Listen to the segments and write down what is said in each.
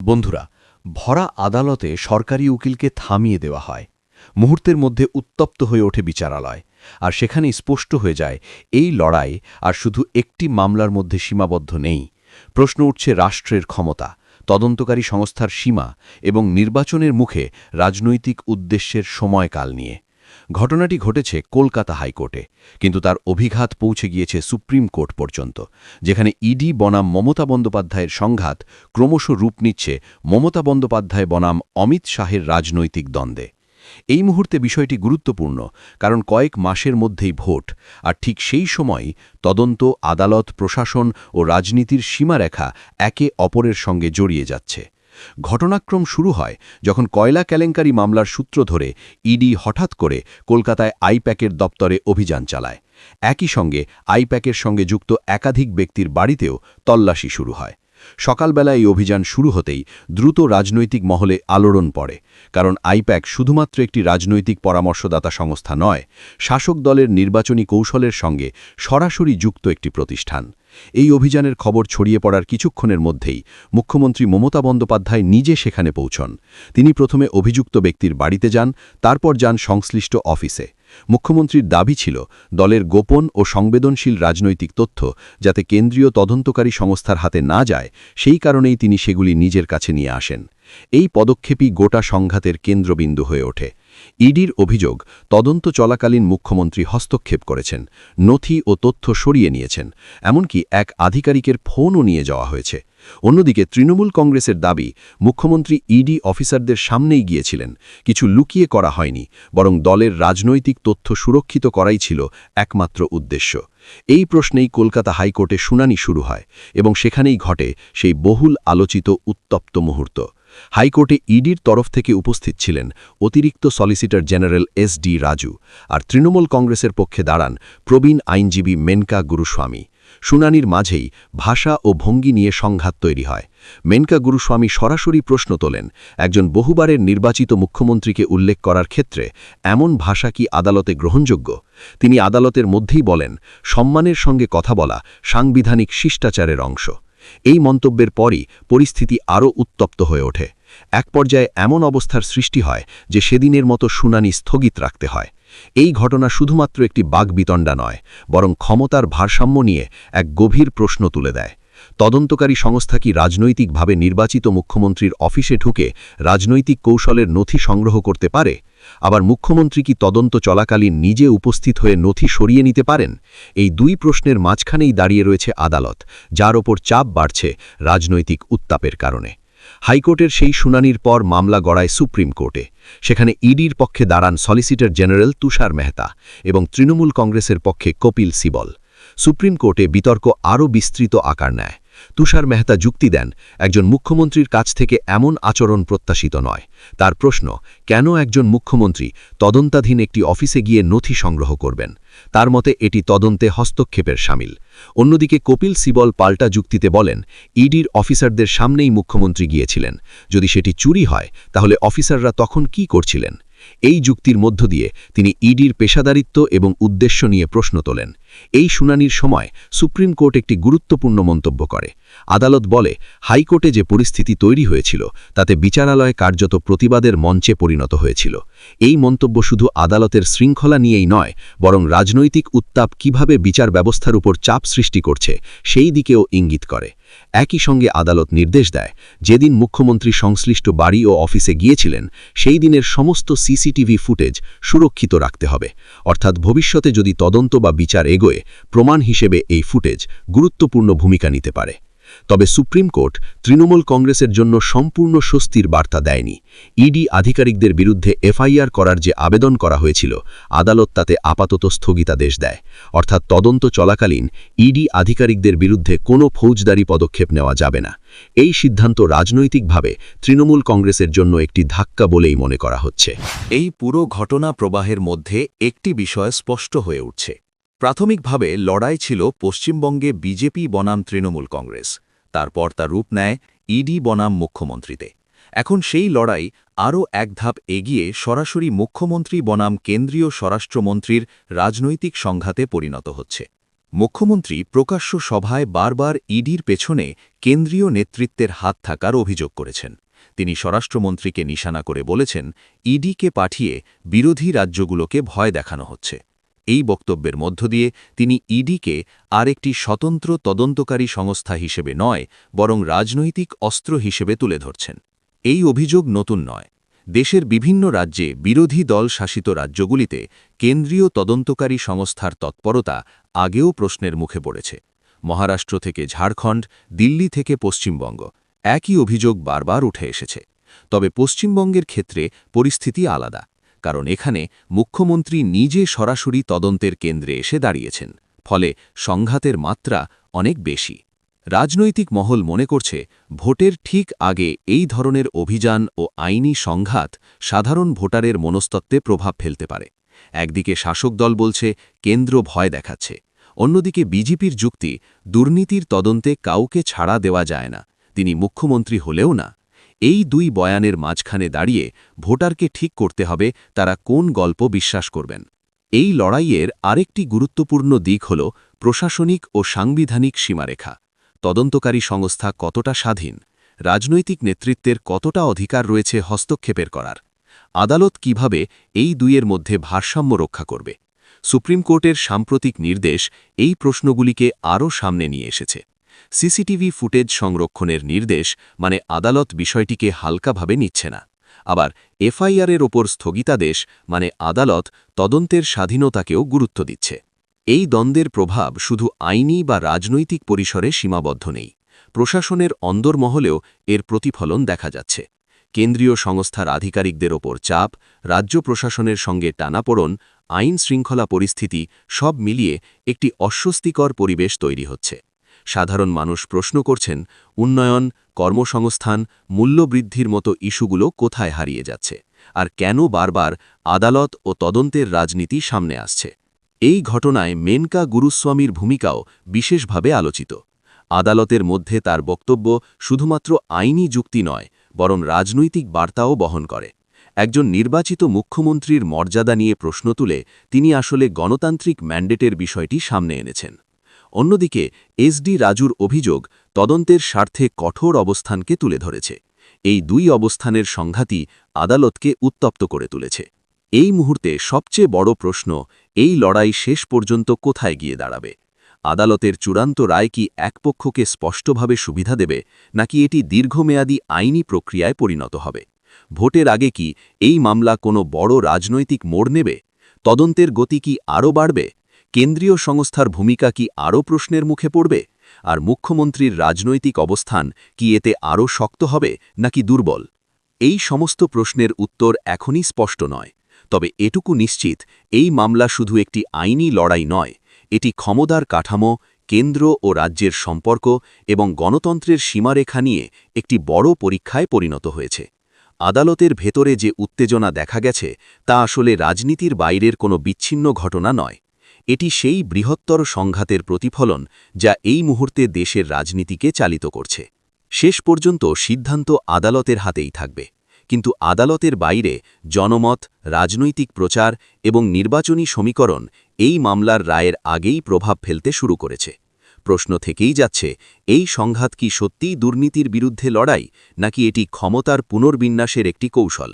বন্ধুরা, ভরা আদালতে সরকারি উকিলকে থামিয়ে দেওয়া হয়। মুহূর্তের মধ্যে উত্তপ্ত হয়ে ওঠে বিচারালয়, আর সেখানেই স্পষ্ট হয়ে যায় এই লড়াই আর শুধু একটি মামলার মধ্যে সীমাবদ্ধ নেই। প্রশ্ন উঠছে রাষ্ট্রের ক্ষমতা, তদন্তকারী সংস্থার সীমা এবং নির্বাচনের মুখে রাজনৈতিক উদ্দেশ্যের সময়কাল নিয়ে। ঘটনাটি ঘটেছে কলকাতা হাইকোর্টে, কিন্তু তার অভিঘাত পৌঁছে গিয়েছে সুপ্রিম কোর্ট পর্যন্ত, যেখানে ইডি বনাম মমতা বন্দ্যোপাধ্যায়ের সংঘাত ক্রমশ রূপ নিচ্ছে মমতা বন্দ্যোপাধ্যায় বনাম অমিত শাহের রাজনৈতিক দ্বন্দ্বে। এই মুহূর্তে বিষয়টি গুরুত্বপূর্ণ, কারণ কয়েক মাসের মধ্যেই ভোট, আর ঠিক সেই সময়ই তদন্ত, আদালত, প্রশাসন ও রাজনীতির সীমারেখা একে অপরের সঙ্গে জড়িয়ে যাচ্ছে। ঘটনাক্রম শুরু হয় যখন কয়লা কেলেঙ্কারি মামলার সূত্র ধরে ইডি হঠাৎ করে কলকাতায় আইপ্যাকের দপ্তরে অভিযান চালায়। একই সঙ্গে আইপ্যাকের সঙ্গে যুক্ত একাধিক ব্যক্তির বাড়িতেও তল্লাশি শুরু হয়। সকালবেলা এই অভিযান শুরু হতেই দ্রুত রাজনৈতিক মহলে আলোড়ন পড়ে, কারণ আইপ্যাক শুধুমাত্র একটি রাজনৈতিক পরামর্শদাতা সংস্থা নয়, শাসক দলের নির্বাচনী কৌশলের সঙ্গে সরাসরি যুক্ত একটি প্রতিষ্ঠান। এই অভিযানের খবর ছড়িয়ে পড়ার কিছুক্ষণের মধ্যেই মুখ্যমন্ত্রী মমতা বন্দ্যোপাধ্যায় নিজে সেখানে পৌঁছন। তিনি প্রথমে অভিযুক্ত ব্যক্তির বাড়িতে যান, তারপর যান সংশ্লিষ্ট অফিসে। মুখ্যমন্ত্রীর দাবি ছিল দলের গোপন ও সংবেদনশীল রাজনৈতিক তথ্য যাতে কেন্দ্রীয় তদন্তকারী সংস্থার হাতে না যায়, সেই কারণেই তিনি সেগুলি নিজের কাছে নিয়ে আসেন। এই পদক্ষেপই গোটা সংঘাতের কেন্দ্রবিন্দু হয়ে ওঠে। ইডির অভিযোগ, তদন্ত চলাকালীন মুখ্যমন্ত্রী হস্তক্ষেপ করেছেন, নথি ও তথ্য সরিয়ে নিয়েছেন, এমনকি এক আধিকারিকের ফোনও নিয়ে যাওয়া হয়েছে। অন্যদিকে তৃণমূল কংগ্রেসের দাবি, মুখ্যমন্ত্রী ইডি অফিসারদের সামনেই গিয়েছিলেন, কিছু লুকিয়ে করা হয়নি, বরং দলের রাজনৈতিক তথ্য সুরক্ষিত করাই ছিল একমাত্র উদ্দেশ্য। এই প্রশ্নেই কলকাতা হাইকোর্টে শুনানি শুরু হয়, এবং সেখানেই ঘটে সেই বহুল আলোচিত উত্তপ্ত মুহূর্ত। হাইকোর্টে ইডির তরফ থেকে উপস্থিত ছিলেন অতিরিক্ত সলিসিটর জেনারেল এস.ডি. রাজু, আর তৃণমূল কংগ্রেসের পক্ষে দাঁড়ান প্রবীণ আইনজীবী মেনকা গুরুস্বামী। শুনানির মাঝেই ভাষা ও ভঙ্গি নিয়ে সংঘাত তৈরি হয়। মেনকা গুরুস্বামী সরাসরি প্রশ্ন তোলেন, একজন বহুবারের নির্বাচিত মুখ্যমন্ত্রীকে উল্লেখ করার ক্ষেত্রে এমন ভাষা কি আদালতে গ্রহণযোগ্য? তিনি আদালতের মধ্যেই বলেন, সম্মানের সঙ্গে কথা বলা সাংবিধানিক শিষ্টাচারের অংশ। এই মন্তব্যের পরই পরিস্থিতি আরও উত্তপ্ত হয়ে ওঠে। এক পর্যায়ে এমন অবস্থার সৃষ্টি হয় যে সেদিনের মতো শুনানি স্থগিত রাখতে হয়। এই ঘটনা শুধুমাত্র একটি বাগবিতণ্ডা নয়, বরং ক্ষমতার ভারসাম্য নিয়ে এক গভীর প্রশ্ন তুলে দেয়। তদন্তকারী সংস্থা কি রাজনৈতিকভাবে নির্বাচিত মুখ্যমন্ত্রীর অফিসে ঢুকে রাজনৈতিক কৌশলের নথি সংগ্রহ করতে পারে? আবার মুখ্যমন্ত্রী কি তদন্ত চলাকালীন নিজে উপস্থিত হয়ে নথি সরিয়ে নিতে পারেন? এই দুই প্রশ্নের মাঝখানেই দাঁড়িয়ে রয়েছে আদালত, যার ওপর চাপ বাড়ছে রাজনৈতিক উত্তাপের কারণে। হাইকোর্টের সেই শুনানির পর মামলা গড়ায় সুপ্রিম কোর্টে। সেখানে ইডির পক্ষে দাঁড়ান সলিসিটর জেনারেল তুষার মেহতা এবং তৃণমূল কংগ্রেসের পক্ষে কপিল সিবল। সুপ্রিম কোর্টে বিতর্ক আরও বিস্তৃত আকার নেয়। তুষার মেহতা যুক্তি দেন, একজন মুখ্যমন্ত্রীর কাছ থেকে এমন আচরণ প্রত্যাশিত নয়। তার প্রশ্ন, কেন একজন মুখ্যমন্ত্রী তদন্তাধীন একটি অফিসে গিয়ে নথি সংগ্রহ করবেন? তার মতে এটি তদন্তে হস্তক্ষেপের শামিল। অন্যদিকে কপিল সিবল পাল্টা যুক্তিতে বলেন, ইডির অফিসারদের সামনেই মুখ্যমন্ত্রী গিয়েছিলেন, যদি সেটি চুরি হয় তাহলে অফিসাররা তখন কি করছিলেন? এই যুক্তির মধ্য দিয়ে তিনি ইডির পেশাদারিত্ব এবং উদ্দেশ্য নিয়ে প্রশ্ন তোলেন। এই শুনানির সময় সুপ্রিম কোর্ট একটি গুরুত্বপূর্ণ মন্তব্য করে। আদালত বলে, হাইকোর্টে যে পরিস্থিতি তৈরি হয়েছিল তাতে বিচারালয় কার্যত প্রতিবাদের মঞ্চে পরিণত হয়েছিল। এই মন্তব্য শুধু আদালতের শৃঙ্খলা নিয়েই নয়, বরং রাজনৈতিক উত্তাপ কিভাবে বিচার ব্যবস্থার উপর চাপ সৃষ্টি করছে সেই দিকেও ইঙ্গিত করে। একই সঙ্গে আদালত নির্দেশ দেয়, যেদিন মুখ্যমন্ত্রী সংশ্লিষ্ট বাড়ি ও অফিসে গিয়েছিলেন সেই দিনের সমস্ত সিসিটিভি ফুটেজ সুরক্ষিত রাখতে হবে। অর্থাৎ ভবিষ্যতে যদি তদন্ত বা বিচার এগোয়, প্রমাণ হিসেবে এই ফুটেজ গুরুত্বপূর্ণ ভূমিকা নিতে পারে। তবে সুপ্রিম কোর্ট তৃণমূল কংগ্রেসের জন্য সম্পূর্ণ স্বস্তির বার্তা দেয়নি। ইডি আধিকারিকদের বিরুদ্ধে এফআইআর করার যে আবেদন করা হয়েছিল, আদালত তাতে আপাতত স্থগিতাদেশ দেয়। অর্থাৎ তদন্ত চলাকালীন ইডি আধিকারিকদের বিরুদ্ধে কোনো ফৌজদারি পদক্ষেপ নেওয়া যাবে না। এই সিদ্ধান্ত রাজনৈতিকভাবে তৃণমূল কংগ্রেসের জন্য একটি ধাক্কা বলেই মনে করা হচ্ছে। এই পুরো ঘটনা প্রবাহের মধ্যে একটি বিষয় স্পষ্ট হয়ে উঠছে। প্রাথমিকভাবে লড়াই ছিল পশ্চিমবঙ্গে বিজেপি বনাম তৃণমূল কংগ্রেস, তারপর তা রূপ নেয় ইডি বনাম মুখ্যমন্ত্রীতে। এখন সেই লড়াই আরও এক ধাপ এগিয়ে সরাসরি মুখ্যমন্ত্রী বনাম কেন্দ্রীয় স্বরাষ্ট্রমন্ত্রীর রাজনৈতিক সংঘাতে পরিণত হচ্ছে। মুখ্যমন্ত্রী প্রকাশ্য সভায় বারবার ইডির পেছনে কেন্দ্রীয় নেতৃত্বের হাত থাকার অভিযোগ করেছেন। তিনি স্বরাষ্ট্রমন্ত্রীকে নিশানা করে বলেছেন, ইডিকে পাঠিয়ে বিরোধী রাজ্যগুলোকে ভয় দেখানো হচ্ছে। এই বক্তব্যের মধ্য দিয়ে তিনি ইডিকে আর একটি স্বতন্ত্র তদন্তকারী সংস্থা হিসেবে নয়, বরং রাজনৈতিক অস্ত্র হিসেবে তুলে ধরছেন। এই অভিযোগ নতুন নয়। দেশের বিভিন্ন রাজ্যে বিরোধী দল শাসিত রাজ্যগুলিতে কেন্দ্রীয় তদন্তকারী সংস্থার তৎপরতা আগেও প্রশ্নের মুখে পড়েছে। মহারাষ্ট্র থেকে ঝাড়খণ্ড, দিল্লি থেকে পশ্চিমবঙ্গ, একই অভিযোগ বারবার উঠে এসেছে। তবে পশ্চিমবঙ্গের ক্ষেত্রে পরিস্থিতি আলাদা, কারণ এখানে মুখ্যমন্ত্রী নিজে সরাসরি তদন্তের কেন্দ্রে এসে দাঁড়িয়েছেন। ফলে সংঘাতের মাত্রা অনেক বেশি। রাজনৈতিক মহল মনে করছে, ভোটের ঠিক আগে এই ধরনের অভিযান ও আইনি সংঘাত সাধারণ ভোটারের মনস্তত্ত্বে প্রভাব ফেলতে পারে। একদিকে শাসক দল বলছে কেন্দ্র ভয় দেখাচ্ছে, অন্যদিকে বিজেপির যুক্তি দুর্নীতির তদন্তে কাউকে ছাড়া দেওয়া যায় না, তিনি মুখ্যমন্ত্রী হলেও না। এই দুই বয়ানের মাঝখানে দাঁড়িয়ে ভোটারকে ঠিক করতে হবে তারা কোন গল্প বিশ্বাস করবেন। এই লড়াইয়ের আরেকটি গুরুত্বপূর্ণ দিক হল প্রশাসনিক ও সাংবিধানিক সীমারেখা। তদন্তকারী সংস্থা কতটা স্বাধীন, রাজনৈতিক নেতৃত্বের কতটা অধিকার রয়েছে হস্তক্ষেপের করার, আদালত কিভাবে এই দুইয়ের মধ্যে ভারসাম্য রক্ষা করবে। সুপ্রিম কোর্টের সাম্প্রতিক নির্দেশ এই প্রশ্নগুলিকে আরও সামনে নিয়ে এসেছে। সিসিটিভি ফুটেজ সংরক্ষণের নির্দেশ মানে আদালত বিষয়টিকে হালকাভাবে নিচ্ছে না। আবার এফআইআরের ওপর স্থগিতাদেশ মানে আদালত তদন্তের স্বাধীনতাকেও গুরুত্ব দিচ্ছে। এই দ্বন্দ্বের প্রভাব শুধু আইনি বা রাজনৈতিক পরিসরে সীমাবদ্ধ নেই, প্রশাসনের অন্দরমহলেও এর প্রতিফলন দেখা যাচ্ছে। কেন্দ্রীয় সংস্থার আধিকারিকদের ওপর চাপ, রাজ্য প্রশাসনের সঙ্গে টানাপোড়ন, আইন শৃঙ্খলা পরিস্থিতি সব মিলিয়ে একটি অস্বস্তিকর পরিবেশ তৈরি হচ্ছে। সাধারণ মানুষ প্রশ্ন করছেন, উন্নয়ন, কর্মসংস্থান, মূল্যবৃদ্ধির মতো ইস্যুগুলো কোথায় হারিয়ে যাচ্ছে, আর কেন বারবার আদালত ও তদন্তের রাজনীতি সামনে আসছে। এই ঘটনায় মেনকা গুরুস্বামীর ভূমিকাও বিশেষভাবে আলোচিত। আদালতের মধ্যে তার বক্তব্য শুধুমাত্র আইনি যুক্তি নয়, বরং রাজনৈতিক বার্তাও বহন করে। একজন নির্বাচিত মুখ্যমন্ত্রীর মর্যাদা নিয়ে প্রশ্ন তুলে তিনি আসলে গণতান্ত্রিক ম্যান্ডেটের বিষয়টি সামনে এনেছেন। অন্যদিকে এসডি রাজুর অভিযোগ তদন্তের স্বার্থে কঠোর অবস্থানকে তুলে ধরেছে। এই দুই অবস্থানের সংঘাতই আদালতকে উত্তপ্ত করে তুলেছে। এই মুহূর্তে সবচেয়ে বড় প্রশ্ন, এই লড়াই শেষ পর্যন্ত কোথায় গিয়ে দাঁড়াবে। আদালতের চূড়ান্ত রায় কি এক পক্ষকে স্পষ্টভাবে সুবিধা দেবে, নাকি এটি দীর্ঘমেয়াদী আইনি প্রক্রিয়ায় পরিণত হবে। ভোটের আগে কি এই মামলা কোনো বড় রাজনৈতিক মোড় নেবে? তদন্তের গতি কি আরও বাড়বে? কেন্দ্রীয় সংস্থার ভূমিকা কি আরও প্রশ্নের মুখে পড়বে? আর মুখ্যমন্ত্রীর রাজনৈতিক অবস্থান কি এতে আরও শক্ত হবে নাকি দুর্বল? এই সমস্ত প্রশ্নের উত্তর এখনই স্পষ্ট নয়। তবে এটুকু নিশ্চিত, এই মামলা শুধু একটি আইনি লড়াই নয়, এটি ক্ষমতার কাঠামো, কেন্দ্র ও রাজ্যের সম্পর্ক এবং গণতন্ত্রের সীমারেখা নিয়ে একটি বড় পরীক্ষায় পরিণত হয়েছে। আদালতের ভেতরে যে উত্তেজনা দেখা গেছে তা আসলে রাজনীতির বাইরের কোনো বিচ্ছিন্ন ঘটনা নয়। এটি সেই বৃহত্তর সংঘাতের প্রতিফলন যা এই মুহূর্তে দেশের রাজনীতিকে চালিত করছে। শেষ পর্যন্ত সিদ্ধান্ত আদালতের হাতেই থাকবে, কিন্তু আদালতের বাইরে জনমত, রাজনৈতিক প্রচার এবং নির্বাচনী সমীকরণ এই মামলার রায়ের আগেই প্রভাব ফেলতে শুরু করেছে। প্রশ্ন থেকেই যাচ্ছে, এই সংঘাত কি সত্যিই দুর্নীতির বিরুদ্ধে লড়াই, নাকি এটি ক্ষমতার পুনর্বিন্যাসের একটি কৌশল?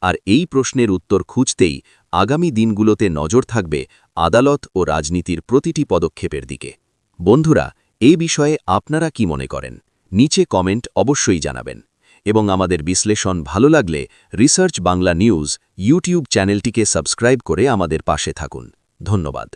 আর এই প্রশ্নের উত্তর খুঁজতেই আগামী দিনগুলোতে নজর থাকবে আদালত ও রাজনীতির প্রতিটি পদক্ষেপের দিকে। বন্ধুরা, এই বিষয়ে আপনারা কি মনে করেন? নিচে কমেন্ট অবশ্যই জানাবেন। এবং আমাদের বিশ্লেষণ ভালো লাগলে রিসার্চ বাংলা নিউজ ইউটিউব চ্যানেলটিকে সাবস্ক্রাইব করে আমাদের পাশে থাকুন। ধন্যবাদ।